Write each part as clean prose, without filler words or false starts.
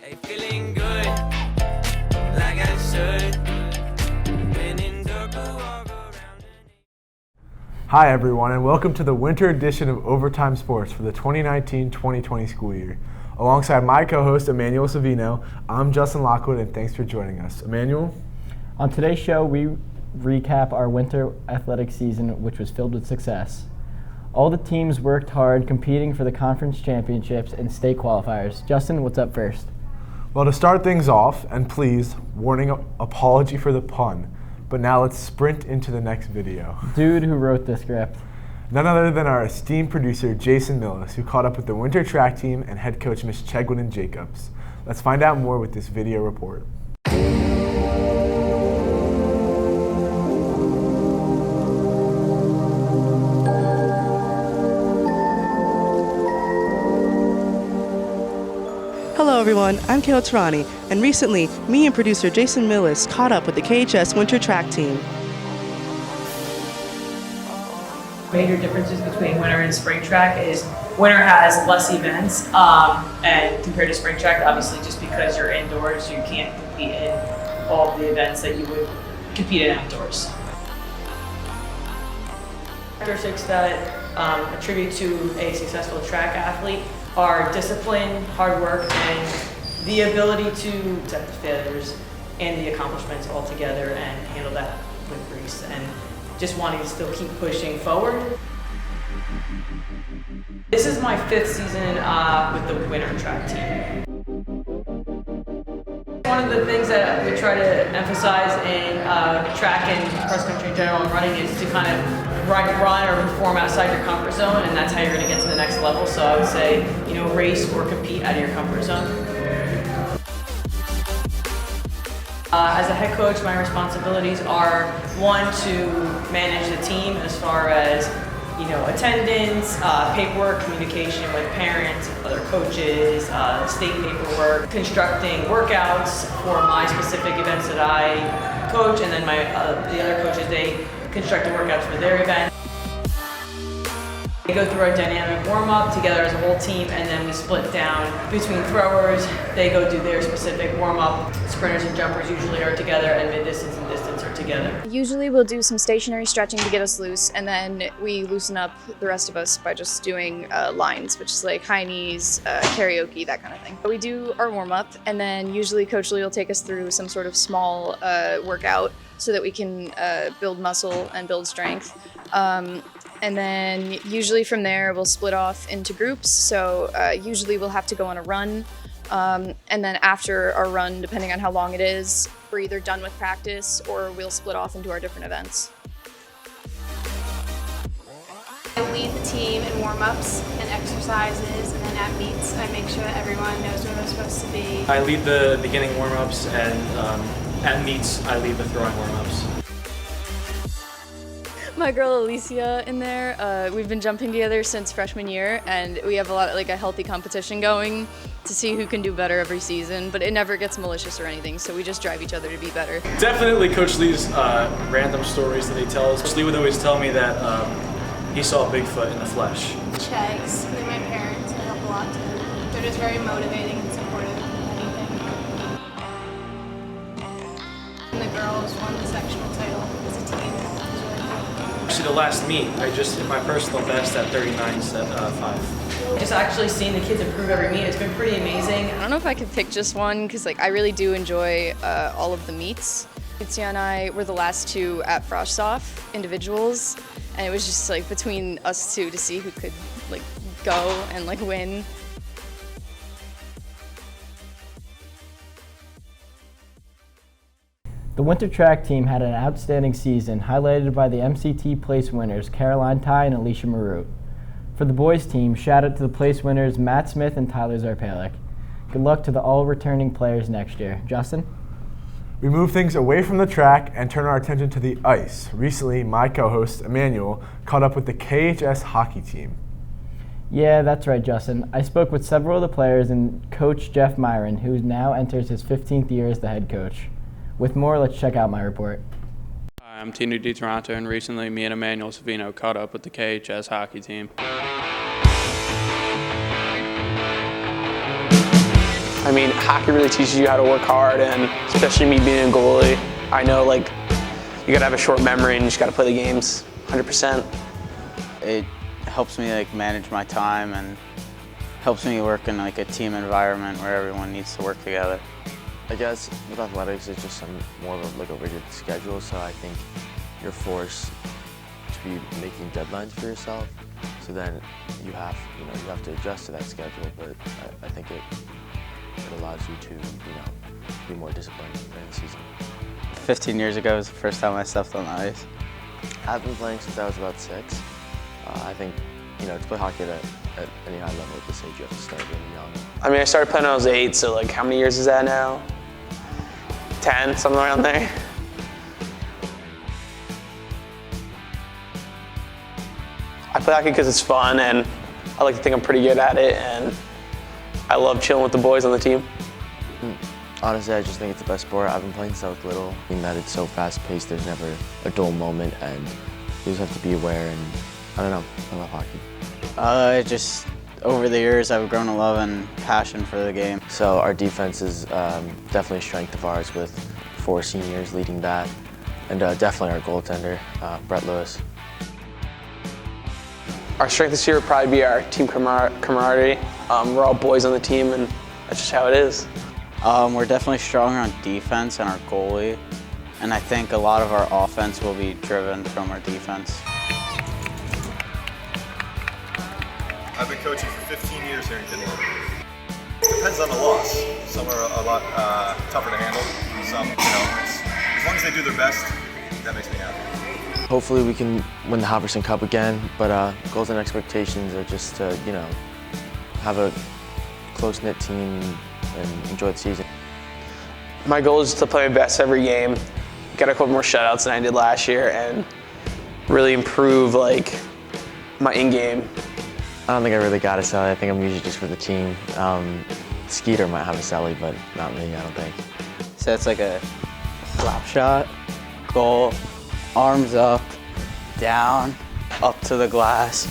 Hey, feeling good, like I should. When in dark, we'll walk around. Hi everyone, and welcome to the winter edition of Overtime Sports for the 2019-2020 school year. Alongside my co-host Emmanuel Savino, I'm Justin Lockwood, and thanks for joining us. Emmanuel? On today's show, we recap our winter athletic season, which was filled with success. All the teams worked hard competing for the conference championships and state qualifiers. Justin, what's up first? Well, to start things off, and please, warning, apology for the pun, but now let's sprint into the next video. Dude who wrote the script. None other than our esteemed producer, Jason Millis, who caught up with the winter track team and head coach, Miss Chegwin Jacobs. Let's find out more with this video report. Hello everyone, I'm Kayla Tarani, and recently, me and producer Jason Millis caught up with the KHS winter track team. Major differences between winter and spring track is winter has less events, and compared to spring track, obviously just because you're indoors, you can't compete in all of the events that you would compete in outdoors. Characteristics that attribute to a successful track athlete are discipline, hard work, and the ability to accept the failures and the accomplishments all together and handle that with grace and just wanting to still keep pushing forward. This is my 5th season with the winter track team. One of the things that we try to emphasize in track and cross country in general and running is to kind of run or perform outside your comfort zone, and that's how you're going to get to the next level. So I would say, race or compete out of your comfort zone. As a head coach, my responsibilities are, one, to manage the team as far as attendance, paperwork, communication with parents, other coaches, state paperwork, constructing workouts for my specific events that I coach, and then the other coaches, they construct the workouts for their event. We go through our dynamic warm-up together as a whole team, and then we split down between throwers. They go do their specific warm-up. Sprinters and jumpers usually are together, and mid-distance and distance are together. Usually we'll do some stationary stretching to get us loose, and then we loosen up the rest of us by just doing lines, which is like high knees, karaoke, that kind of thing. We do our warm-up, and then usually Coach Lee will take us through some sort of small workout so that we can build muscle and build strength. And then usually from there we'll split off into groups. So usually we'll have to go on a run. And then after our run, depending on how long it is, we're either done with practice or we'll split off into our different events. I lead the team in warm-ups and exercises, and then at meets I make sure that everyone knows where they're supposed to be. I lead the beginning warm-ups, and at meets I lead the throwing warm-ups. My girl Alicia in there, we've been jumping together since freshman year, and we have a healthy competition going to see who can do better every season, but it never gets malicious or anything, so we just drive each other to be better. Definitely Coach Lee's random stories that he tells. Coach Lee would always tell me that he saw Bigfoot in the flesh. Chegs, they're my parents, they help a lot too. They're just very motivating and supportive of anything. And the girls won the sectional title as a team. Actually, the last meet, I just hit my personal best at 39.5. Just actually seeing the kids improve every meet, it's been pretty amazing. I don't know if I could pick just one, because I really do enjoy all of the meets. Lucia and I were the last two at Frostoff individuals, and it was just between us two to see who could go and win. The winter track team had an outstanding season, highlighted by the MCT place winners, Caroline Ty and Alicia Marut. For the boys team, shout out to the place winners, Matt Smith and Tyler Zarpalik. Good luck to the all returning players next year. Justin? We move things away from the track and turn our attention to the ice. Recently, my co-host, Emmanuel, caught up with the KHS hockey team. Yeah, that's right, Justin. I spoke with several of the players and Coach Jeff Myron, who now enters his 15th year as the head coach. With more, let's check out my report. Hi, I'm Tino DiToronto, and recently me and Emmanuel Savino caught up with the KHS hockey team. I mean, hockey really teaches you how to work hard, and especially me being a goalie, I know like you gotta have a short memory and you just gotta play the games 100%. It helps me like manage my time and helps me work in like a team environment where everyone needs to work together. I guess with athletics, it's just more of like a rigid schedule, so I think you're forced to be making deadlines for yourself. So then you have to adjust to that schedule, but I think it allows you to be more disciplined during the season. 15 years ago was the first time I stepped on the ice. I've been playing since I was about 6. I think to play hockey at any high level at this age, you have to start really young. I mean, I started playing when I was 8, so like how many years is that now? 10, something around there. I play hockey because it's fun, and I like to think I'm pretty good at it, and I love chilling with the boys on the team. Honestly, I just think it's the best sport. I've been playing since I was little. I mean that it's so fast-paced, there's never a dull moment, and you just have to be aware, and I don't know, I love hockey. Just over the years, I've grown a love and passion for the game. So our defense is definitely a strength of ours with 4 seniors leading that, and definitely our goaltender, Brett Lewis. Our strength this year would probably be our team camaraderie. We're all boys on the team, and that's just how it is. We're definitely stronger on defense and our goalie, and I think a lot of our offense will be driven from our defense. I've been coaching for 15 years here in Kinnelon. Depends on the loss. Some are a lot tougher to handle. Some, as long as they do their best, that makes me happy. Hopefully we can win the Halverson Cup again, but goals and expectations are just to, have a close-knit team and enjoy the season. My goal is to play my best every game, get a couple more shutouts than I did last year, and really improve my in-game. I don't think I really got a celly. I think I'm usually just for the team. Skeeter might have a celly, but not me, I don't think. So it's like a slap shot, goal, arms up, down, up to the glass.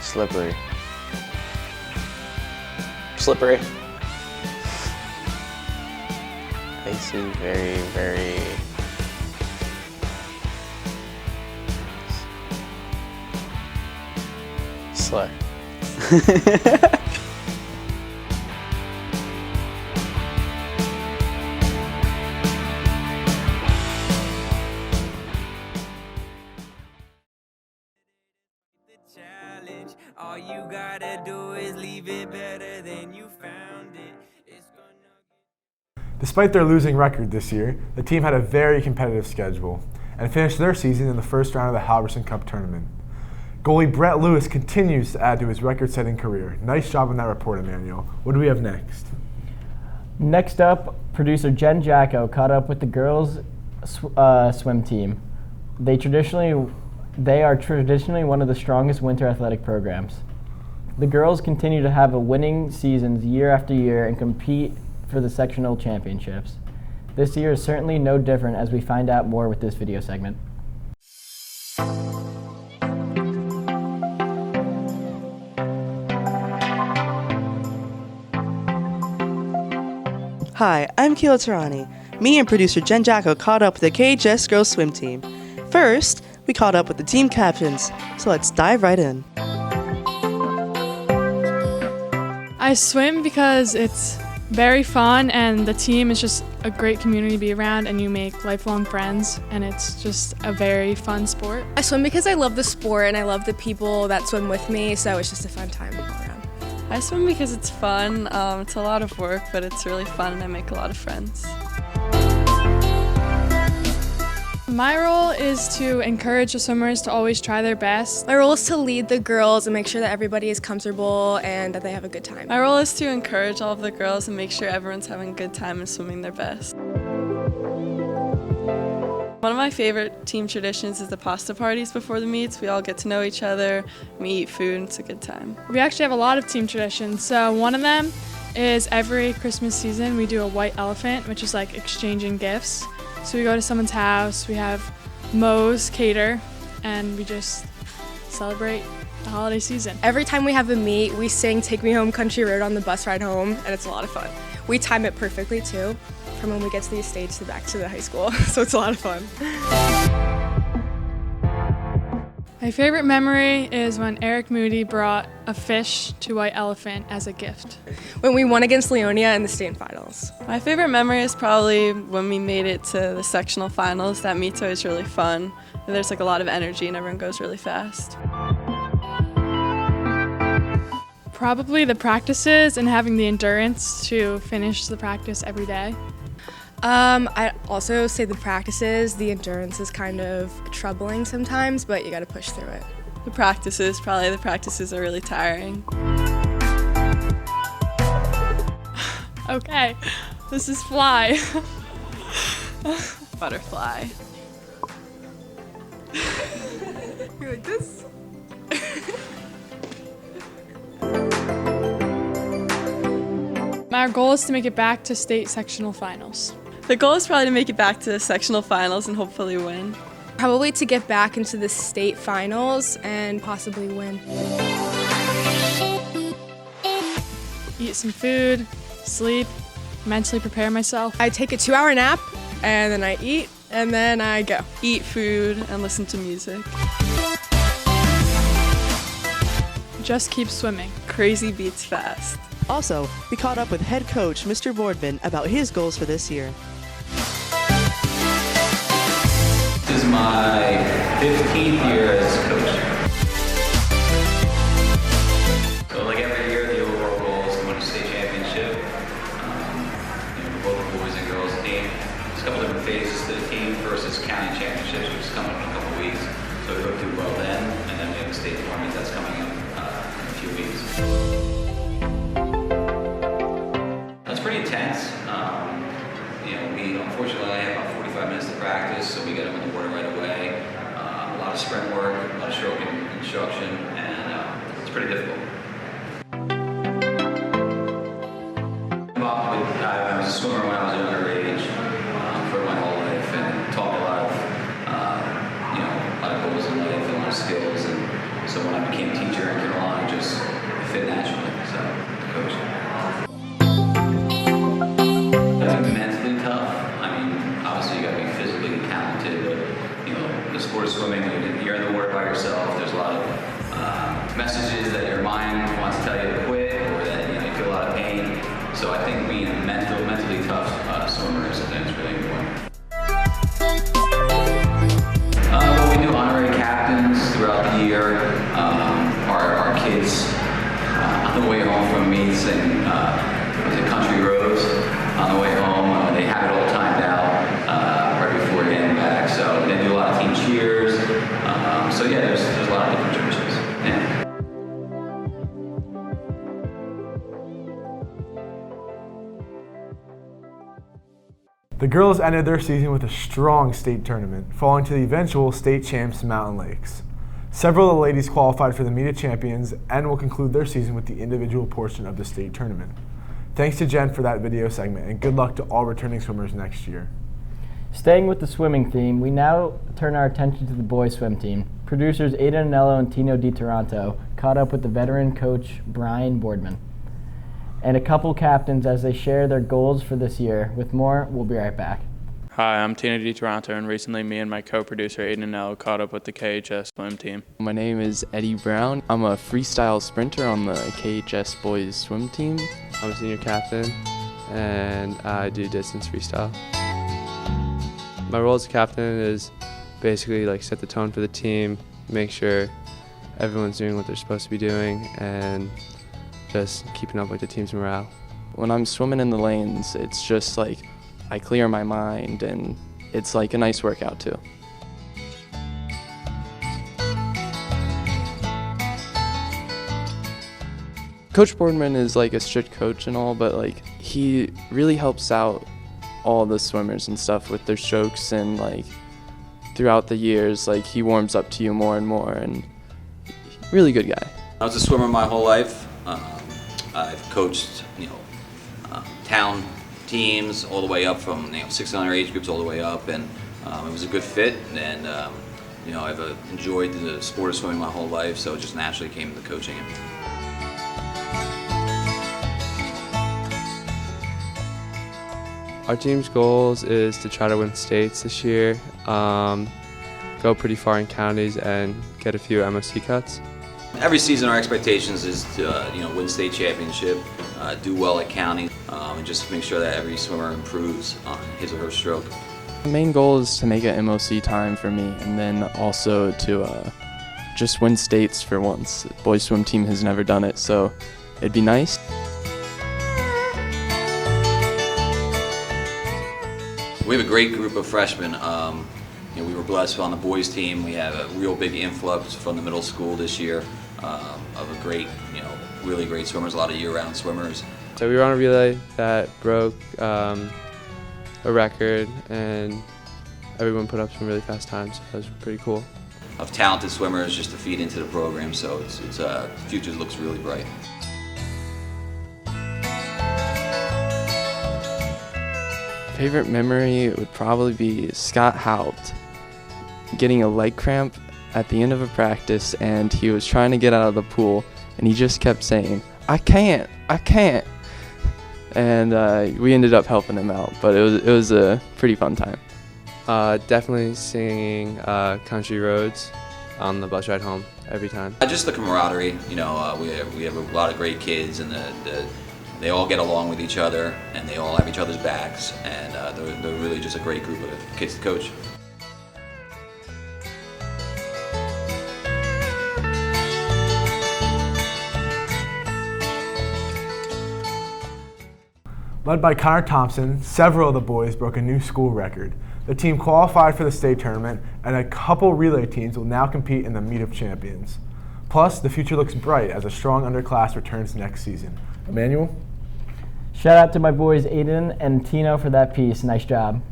Slippery. Slippery. Basically very, very slick. Challenge. All you gotta do is leave it better than you found it. It's gonna... Despite their losing record this year, the team had a very competitive schedule and finished their season in the first round of the Halverson Cup tournament. Goalie Brett Lewis continues to add to his record-setting career. Nice job on that report, Emmanuel. What do we have next? Next up, producer Jen Jacko caught up with the girls' swim team. They are traditionally one of the strongest winter athletic programs. The girls continue to have a winning seasons year after year and compete for the sectional championships. This year is certainly no different, as we find out more with this video segment. Hi, I'm Kinnelon Tarani. Me and producer Jen Jacko caught up with the KHS girls swim team. First, we caught up with the team captains, so let's dive right in. I swim because it's very fun and the team is just a great community to be around and you make lifelong friends and it's just a very fun sport. I swim because I love the sport and I love the people that swim with me, so it's just a fun time all around. I swim because it's fun. It's a lot of work, but it's really fun and I make a lot of friends. My role is to encourage the swimmers to always try their best. My role is to lead the girls and make sure that everybody is comfortable and that they have a good time. My role is to encourage all of the girls and make sure everyone's having a good time and swimming their best. One of my favorite team traditions is the pasta parties before the meets. We all get to know each other, we eat food, and it's a good time. We actually have a lot of team traditions. So one of them is every Christmas season we do a white elephant, which is like exchanging gifts. So we go to someoe's house, we have Moe's cater, and we just celebrate the holiday season. Every time we have a meet, we sing Take Me Home Country Road on the bus ride home, and it's a lot of fun. We time it perfectly too, from when we get to the estates to back to the high school, so it's a lot of fun. My favorite memory is when Eric Moody brought a fish to White Elephant as a gift. When we won against Leonia in the state finals. My favorite memory is probably when we made it to the sectional finals. That meet's always really fun. And there's like a lot of energy and everyone goes really fast. Probably the practices and having the endurance to finish the practice every day. I'd also say the practices. The endurance is kind of troubling sometimes, but you gotta push through it. The practices are really tiring. Okay, this is fly. Butterfly. You're like this? Our goal is to make it back to state sectional finals. The goal is probably to make it back to the sectional finals and hopefully win. Probably to get back into the state finals and possibly win. Eat some food, sleep, mentally prepare myself. I take a 2-hour nap and then I eat and then I go. Eat food and listen to music. Just keep swimming. Crazy beats fast. Also, we caught up with head coach Mr. Boardman about his goals for this year. This is my 15th year as coach. So like every year, the overall goal is to win a state championship. Both the boys and girls team. There's a couple different phases to the team. First is county championships, which is coming up in a couple weeks. So we hope to do well then, and then we have a state tournament that's coming up in a few weeks. That's pretty intense. We unfortunately only have about 45 minutes to practice, so we get them in the water right away. A lot of sprint work, a lot of stroke instruction, and it's pretty difficult. I was a swimmer when I was a younger age for my whole life, and taught me a lot of goals in life and a lot of skills. And so when I became a teacher in Kinnelon, it just fit naturally. So, coach. Mentally tough. I mean, obviously you got to be physically talented, but the sport of swimming, you're in the water by yourself. There's a lot of messages that your mind wants to tell you to quit, or that you feel a lot of pain. So I think being a mentally tough swimmer is something that's really important. We do honorary captains throughout the year. Our kids on the way home from meets and the country roads. On the way home, they have it all timed out right before getting back. So they do a lot of team cheers. So yeah, there's a lot of different traditions. Yeah. The girls ended their season with a strong state tournament, falling to the eventual state champs Mountain Lakes. Several of the ladies qualified for the Meet of Champions and will conclude their season with the individual portion of the state tournament. Thanks to Jen for that video segment, and good luck to all returning swimmers next year. Staying with the swimming theme, we now turn our attention to the boys swim team. Producers Aiden Anello and Tino DiToronto caught up with the veteran coach Brian Boardman and a couple captains as they share their goals for this year. With more, we'll be right back. Hi, I'm Tino DiToronto, and recently me and my co-producer Aiden Anello caught up with the KHS swim team. My name is Eddie Brown. I'm a freestyle sprinter on the KHS boys swim team. I'm a senior captain, and I do distance freestyle. My role as a captain is basically set the tone for the team, make sure everyone's doing what they're supposed to be doing, and just keeping up with the team's morale. When I'm swimming in the lanes, it's just I clear my mind, and it's a nice workout too. Coach Boardman is a strict coach and all, but he really helps out all the swimmers and stuff with their strokes, and throughout the years he warms up to you more and more, and really good guy. I was a swimmer my whole life. I've coached town teams all the way up from 600 age groups all the way up, and it was a good fit, and You know, I've enjoyed the sport of swimming my whole life, so it just naturally came to coaching it. Our team's goals is to try to win states this year, go pretty far in counties, and get a few MOC cuts. Every season our expectations is to win state championship, do well at county, and just make sure that every swimmer improves on his or her stroke. The main goal is to make an MOC time for me, and then also to just win states for once. The boys swim team has never done it, so it'd be nice. We have a great group of freshmen. We were blessed on the boys team. We had a real big influx from the middle school this year of a great, really great swimmers, a lot of year-round swimmers. So we were on a relay that broke a record, and everyone put up some really fast times. So that was pretty cool. Of talented swimmers just to feed into the program, so the future looks really bright. Favorite memory would probably be Scott Haupt getting a leg cramp at the end of a practice, and he was trying to get out of the pool, and he just kept saying, I can't. And we ended up helping him out, but it was a pretty fun time. Definitely singing Country Roads on the bus ride home every time. Just the camaraderie, we have a lot of great kids, and they all get along with each other, and they all have each other's backs, and they're really just a great group of kids to coach. Led by Connor Thompson, several of the boys broke a new school record. The team qualified for the state tournament, and a couple relay teams will now compete in the Meet of Champions. Plus, the future looks bright as a strong underclass returns next season. Emmanuel? Shout out to my boys Aiden and Tino for that piece. Nice job.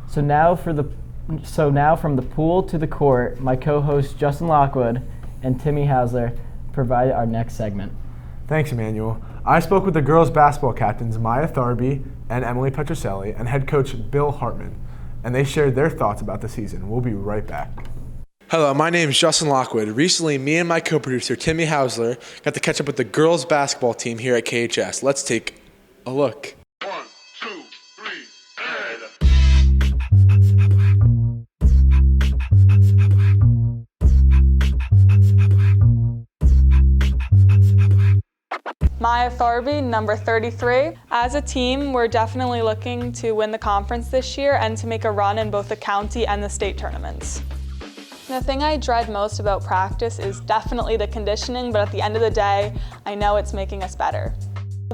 So now from the pool to the court, my co-hosts Justin Lockwood and Timmy Hausler provide our next segment. Thanks, Emmanuel. I spoke with the girls basketball captains Maya Tharby and Emily Petroselli and head coach Bill Hartman, and they shared their thoughts about the season. We'll be right back. Hello, my name is Justin Lockwood. Recently, me and my co-producer Timmy Hausler got to catch up with the girls basketball team here at KHS. Let's take a look. 1, 2, 3, and... Maya Tharby, number 33. As a team, we're definitely looking to win the conference this year and to make a run in both the county and the state tournaments. The thing I dread most about practice is definitely the conditioning, but at the end of the day, I know it's making us better.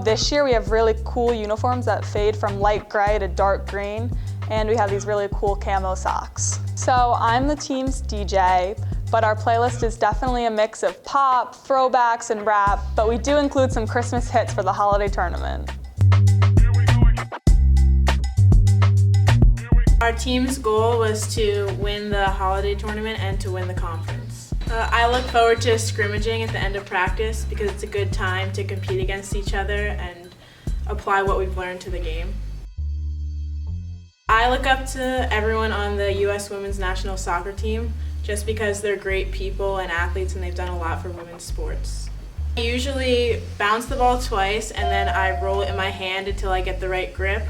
This year we have really cool uniforms that fade from light gray to dark green, and we have these really cool camo socks. So I'm the team's DJ, but our playlist is definitely a mix of pop, throwbacks, and rap, but we do include some Christmas hits for the holiday tournament. Our team's goal was to win the holiday tournament and to win the conference. I look forward to scrimmaging at the end of practice because it's a good time to compete against each other and apply what we've learned to the game. I look up to everyone on the U.S. Women's National Soccer Team just because they're great people and athletes and they've done a lot for women's sports. I usually bounce the ball twice and then I roll it in my hand until I get the right grip,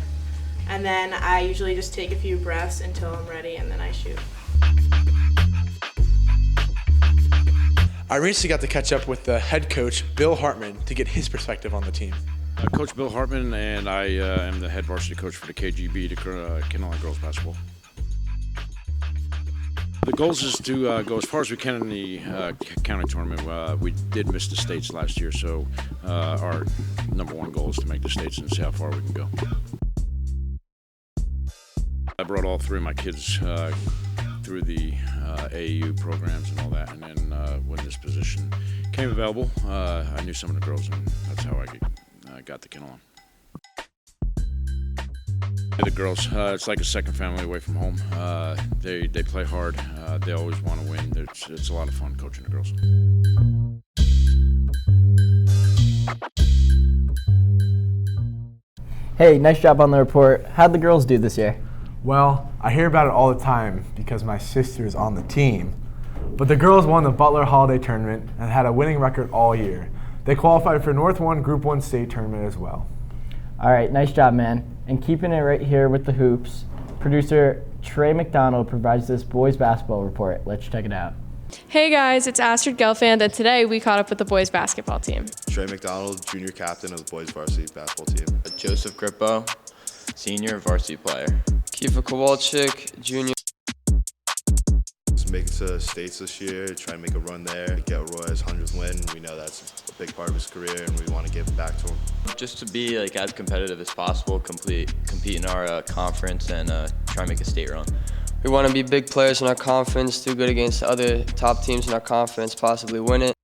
and then I usually just take a few breaths until I'm ready and then I shoot. I recently got to catch up with the head coach, Bill Hartman, to get his perspective on the team. Coach Bill Hartman, and I am the head varsity coach for the KGB, the Kinnelon girls basketball. The goals is to go as far as we can in the county tournament. We did miss the states last year, so our number one goal is to make the states and see how far we can go. I brought all three of my kids through the AAU programs and all that, and then when this position came available, I knew some of the girls, and that's how I got to Kinnelon. The girls, it's like a second family away from home. They play hard. They always want to win. It's a lot of fun coaching the girls. Hey, nice job on the report. How'd the girls do this year? Well, I hear about it all the time because my sister is on the team. But the girls won the Butler Holiday Tournament and had a winning record all year. They qualified for North 1 Group 1 state tournament as well. All right, nice job, man. And keeping it right here with the hoops, producer Trey McDonald provides this boys basketball report. Let's check it out. Hey guys, it's Astrid Gelfand, and today we caught up with the boys basketball team. Trey McDonald, junior captain of the boys varsity basketball team. Joseph Grippo, senior varsity player. Kifa Kowalczyk, junior. Make it to states this year, try and make a run there, get Roy's 100th win. We know that's a big part of his career, and we want to give back to him. Just to be like as competitive as possible, compete in our conference, and try and make a state run. We want to be big players in our conference, do good against other top teams in our conference, possibly win it.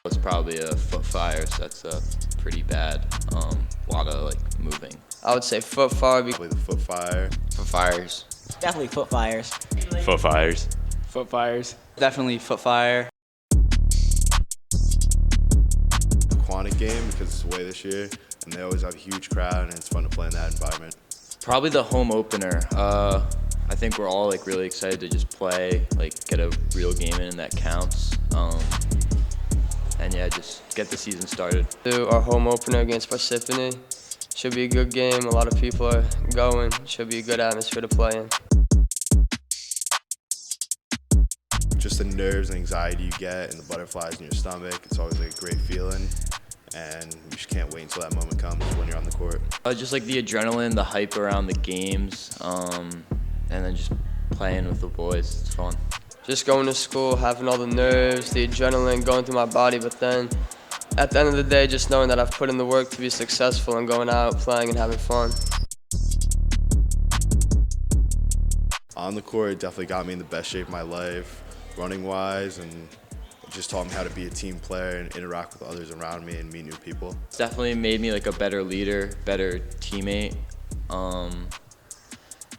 It's probably a foot fire, so that's pretty bad. A lot of like moving. I would say foot fire. The foot fire. Foot fires. Definitely foot fires. Foot fires. Foot fires. Definitely foot fire. Aquatic game because it's away this year, and they always have a huge crowd, and it's fun to play in that environment. Probably the home opener. I think we're all like really excited to just play, like get a real game in that counts. And yeah, just get the season started. Do our home opener against Parsippany. Should be a good game. A lot of people are going. Should be a good atmosphere to play in. Just the nerves and anxiety you get and the butterflies in your stomach, it's always like a great feeling. And you just can't wait until that moment comes when you're on the court. Just like the adrenaline, the hype around the games, and then just playing with the boys. It's fun. Just going to school, having all the nerves, the adrenaline going through my body, but then at the end of the day, just knowing that I've put in the work to be successful and going out, playing, and having fun. On the court, it definitely got me in the best shape of my life, running-wise, and it just taught me how to be a team player and interact with others around me and meet new people. It's definitely made me like a better leader, better teammate.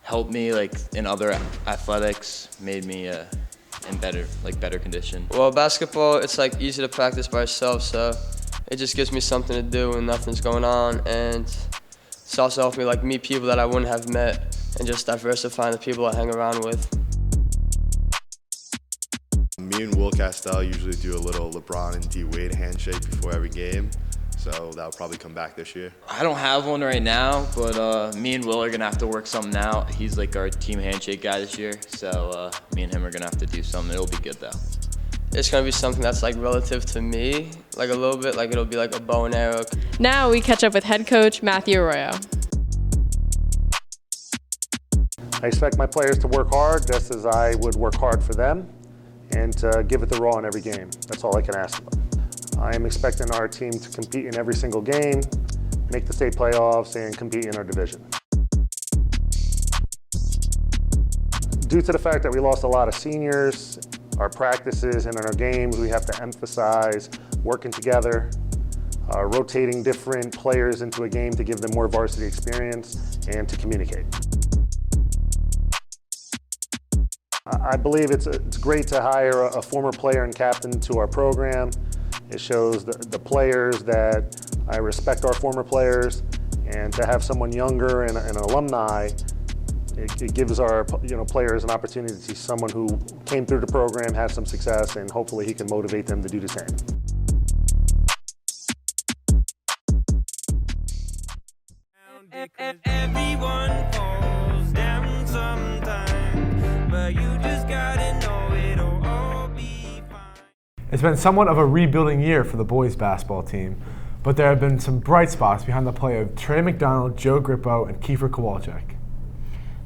Helped me like in other athletics, made me in better condition. Well, basketball, it's like easy to practice by yourself, so it just gives me something to do when nothing's going on, and it's also helped me like meet people that I wouldn't have met and just diversifying the people I hang around with. Me and Will Castell usually do a little LeBron and D Wade handshake before every game, so that'll probably come back this year. I don't have one right now, but me and Will are gonna have to work something out. He's like our team handshake guy this year, so me and him are gonna have to do something. It'll be good though. It's gonna be something that's like relative to me, like a little bit, like it'll be like a bow and arrow. Now we catch up with head coach Matthew Arroyo. I expect my players to work hard just as I would work hard for them and to give it the raw in every game. That's all I can ask of them. I am expecting our team to compete in every single game, make the state playoffs, and compete in our division. Due to the fact that we lost a lot of seniors, our practices and in our games, we have to emphasize working together, rotating different players into a game to give them more varsity experience and to communicate. I believe it's great to hire a former player and captain to our program. It shows the players that I respect our former players, and to have someone younger and an alumni, it gives our players an opportunity to see someone who came through the program, had some success, and hopefully he can motivate them to do the same. Everyone falls down sometime, but you just gotta know it'll all be fine. It's been somewhat of a rebuilding year for the boys basketball team, but there have been some bright spots behind the play of Trey McDonald, Joe Grippo, and Kiefer Kowalczyk.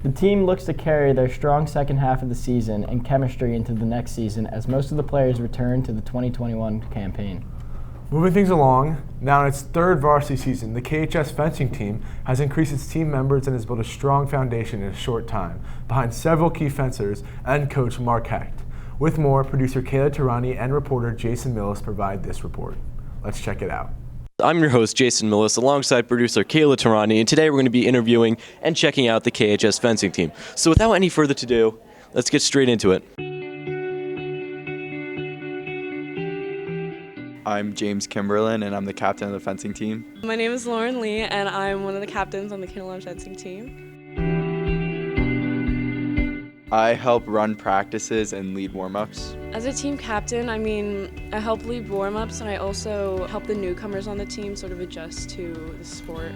The team looks to carry their strong second half of the season and chemistry into the next season as most of the players return to the 2021 campaign. Moving things along, now in its third varsity season, the KHS fencing team has increased its team members and has built a strong foundation in a short time, behind several key fencers and coach Mark Hecht. With more, producer Kayla Tarani and reporter Jason Millis provide this report. Let's check it out. I'm your host, Jason Millis, alongside producer Kayla Tarani, and today we're going to be interviewing and checking out the KHS fencing team. So without any further ado, let's get straight into it. I'm James Kimberlin, and I'm the captain of the fencing team. My name is Lauren Lee, and I'm one of the captains on the Kinnelon fencing team. I help run practices and lead warm-ups. As a team captain, I help lead warm-ups, and I also help the newcomers on the team sort of adjust to the sport.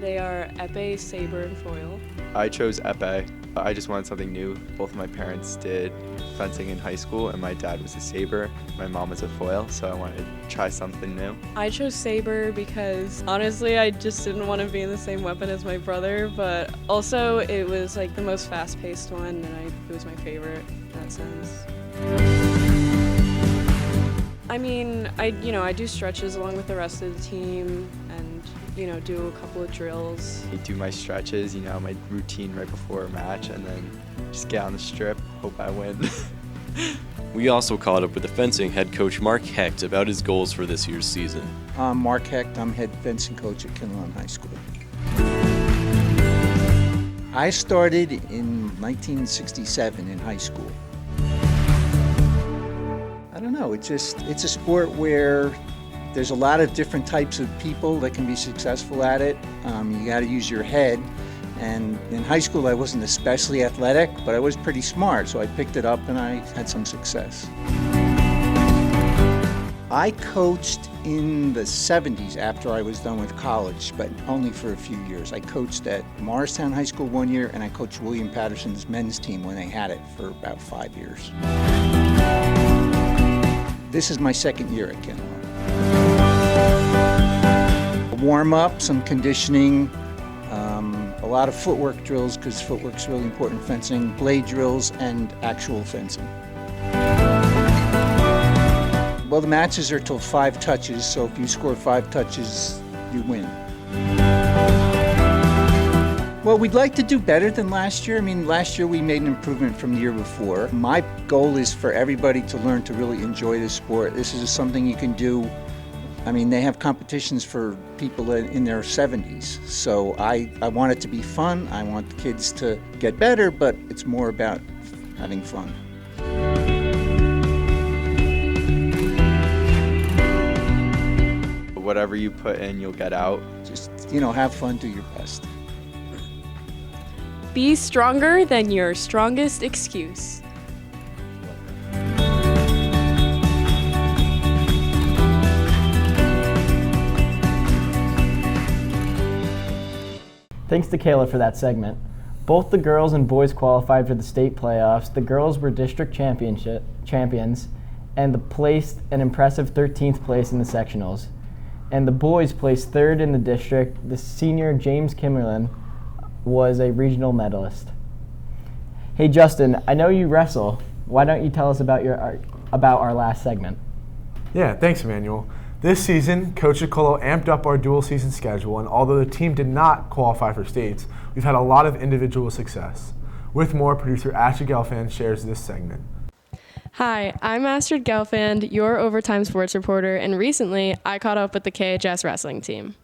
They are épée, saber, and foil. I chose épée. I just wanted something new. Both of my parents did fencing in high school, and my dad was a saber. My mom was a foil, so I wanted to try something new. I chose saber because honestly I just didn't want to be in the same weapon as my brother, but also it was like the most fast-paced one, and it was my favorite in that sense. I do stretches along with the rest of the team and do a couple of drills. I do my stretches, my routine right before a match, and then just get on the strip, hope I win. We also caught up with the fencing head coach Mark Hecht about his goals for this year's season. I'm Mark Hecht. I'm head fencing coach at Kinnelon High School. I started in 1967 in high school. I don't know, it's a sport where there's a lot of different types of people that can be successful at it. You got to use your head. And in high school, I wasn't especially athletic, but I was pretty smart, so I picked it up and I had some success. I coached in the 70s after I was done with college, but only for a few years. I coached at Morristown High School 1 year, and I coached William Patterson's men's team when they had it for about 5 years. This is my second year at Kinnelon. Warm-up, some conditioning, a lot of footwork drills because footwork's really important in fencing, blade drills, and actual fencing. Well, the matches are till 5 touches, so if you score 5 touches, you win. Well, we'd like to do better than last year. Last year we made an improvement from the year before. My goal is for everybody to learn to really enjoy this sport. This is something you can do. They have competitions for people in their 70s. So I want it to be fun. I want the kids to get better, but it's more about having fun. Whatever you put in, you'll get out. Just, have fun, do your best. Be stronger than your strongest excuse. Thanks to Kayla for that segment. Both the girls and boys qualified for the state playoffs. The girls were district champions and placed an impressive 13th place in the sectionals. And the boys placed 3rd in the district. The senior James Kimmerlin was a regional medalist. Hey Justin, I know you wrestle. Why don't you tell us about our last segment? Yeah, thanks, Emmanuel. This season, Coach Nicolo amped up our dual season schedule, and although the team did not qualify for states, we've had a lot of individual success. With more, producer Astrid Gelfand shares this segment. Hi, I'm Astrid Gelfand, your Overtime Sports reporter, and recently I caught up with the KHS wrestling team.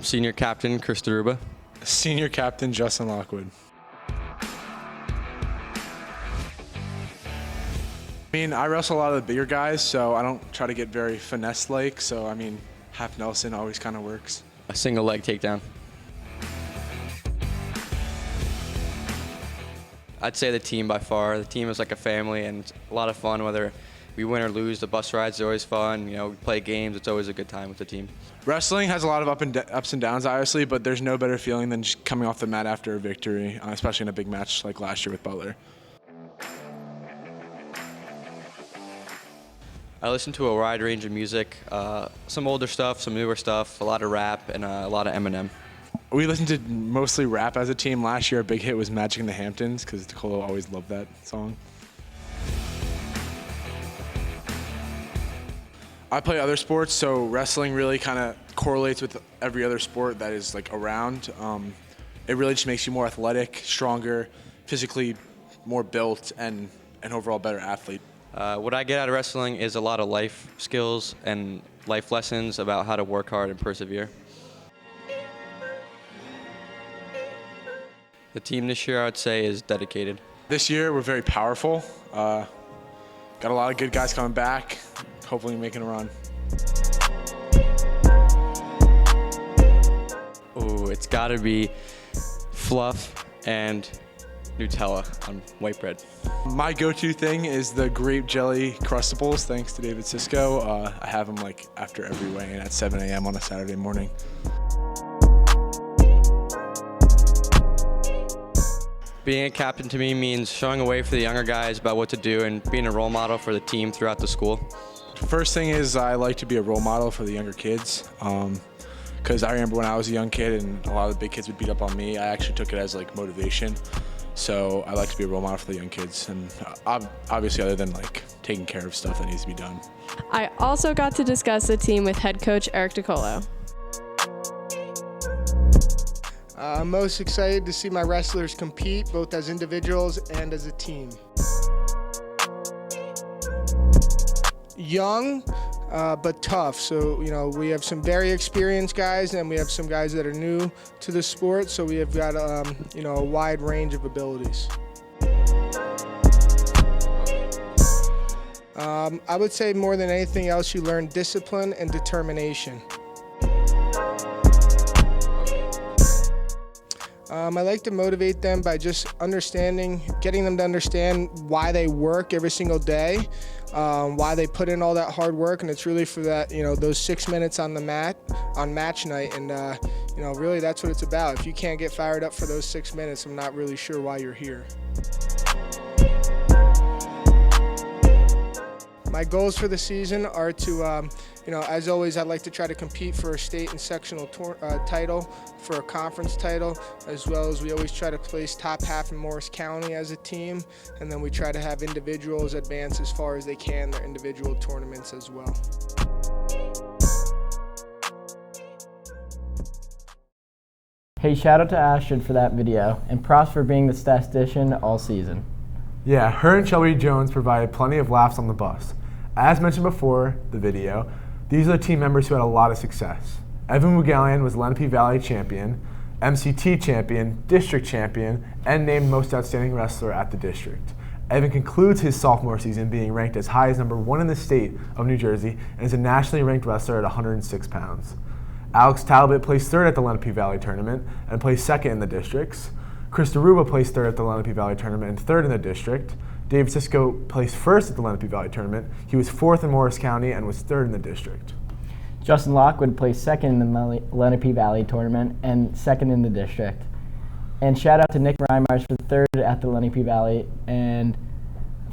Senior captain Chris DeRuba. Senior captain Justin Lockwood. I wrestle a lot of the bigger guys, so I don't try to get very finesse-like. So, half Nelson always kind of works. A single leg takedown. I'd say the team by far. The team is like a family, and it's a lot of fun whether we win or lose. The bus rides are always fun. We play games. It's always a good time with the team. Wrestling has a lot of ups and downs, obviously, but there's no better feeling than just coming off the mat after a victory, especially in a big match like last year with Butler. I listen to a wide range of music, some older stuff, some newer stuff, a lot of rap, and a lot of Eminem. We listened to mostly rap as a team. Last year, a big hit was Magic in the Hamptons, because Nicolo always loved that song. I play other sports, so wrestling really kind of correlates with every other sport that is around. It really just makes you more athletic, stronger, physically more built, and an overall better athlete. What I get out of wrestling is a lot of life skills and life lessons about how to work hard and persevere. The team this year, I would say, is dedicated. This year, we're very powerful. Got a lot of good guys coming back, hopefully making a run. Ooh, it's got to be fluff and Nutella on white bread. My go-to thing is the grape jelly Crustables, thanks to David Sisko. I have them like after every weigh-in at 7 a.m. on a Saturday morning. Being a captain to me means showing a way for the younger guys about what to do and being a role model for the team throughout the school. First thing is I like to be a role model for the younger kids. Because I remember when I was a young kid and a lot of the big kids would beat up on me, I actually took it as like motivation. So I like to be a role model for the young kids, and obviously other than like taking care of stuff that needs to be done. I also got to discuss the team with head coach Eric DiColo. I'm most excited to see my wrestlers compete, both as individuals and as a team. Young, but tough. So, we have some very experienced guys, and we have some guys that are new to the sport. So we have got, a wide range of abilities. I would say more than anything else, you learn discipline and determination. I like to motivate them by just getting them to understand why they work every single day, why they put in all that hard work, and it's really for that, those 6 minutes on the mat on match night, and really that's what it's about. If you can't get fired up for those 6 minutes, I'm not really sure why you're here. My goals for the season are to, as always, I'd like to try to compete for a state and sectional title, for a conference title, as well as we always try to place top half in Morris County as a team, and then we try to have individuals advance as far as they can their individual tournaments as well. Hey, shout out to Ashton for that video, and props for being the statistician all season. Yeah, her and Shelby Jones provided plenty of laughs on the bus. As mentioned before the video, these are the team members who had a lot of success. Evan Mugallian was Lenape Valley champion, MCT champion, district champion, and named most outstanding wrestler at the district. Evan concludes his sophomore season being ranked as high as #1 in the state of New Jersey and is a nationally ranked wrestler at 106 pounds. Alex Talbot placed third at the Lenape Valley tournament and placed second in the districts. Chris DeRuba placed third at the Lenape Valley tournament and third in the district. David Sisko placed first at the Lenape Valley tournament. He was fourth in Morris County and was third in the district. Justin Lockwood placed second in the Lenape Valley tournament and second in the district. And shout out to Nick Reimers for third at the Lenape Valley and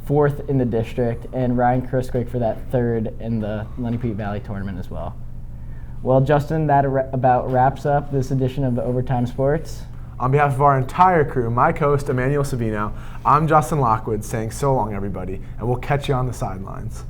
fourth in the district, and Ryan Krisquick for that third in the Lenape Valley tournament as well. Well, Justin, that about wraps up this edition of the Overtime Sports. On behalf of our entire crew, my co-host Emmanuel Savino, I'm Justin Lockwood saying so long, everybody, and we'll catch you on the sidelines.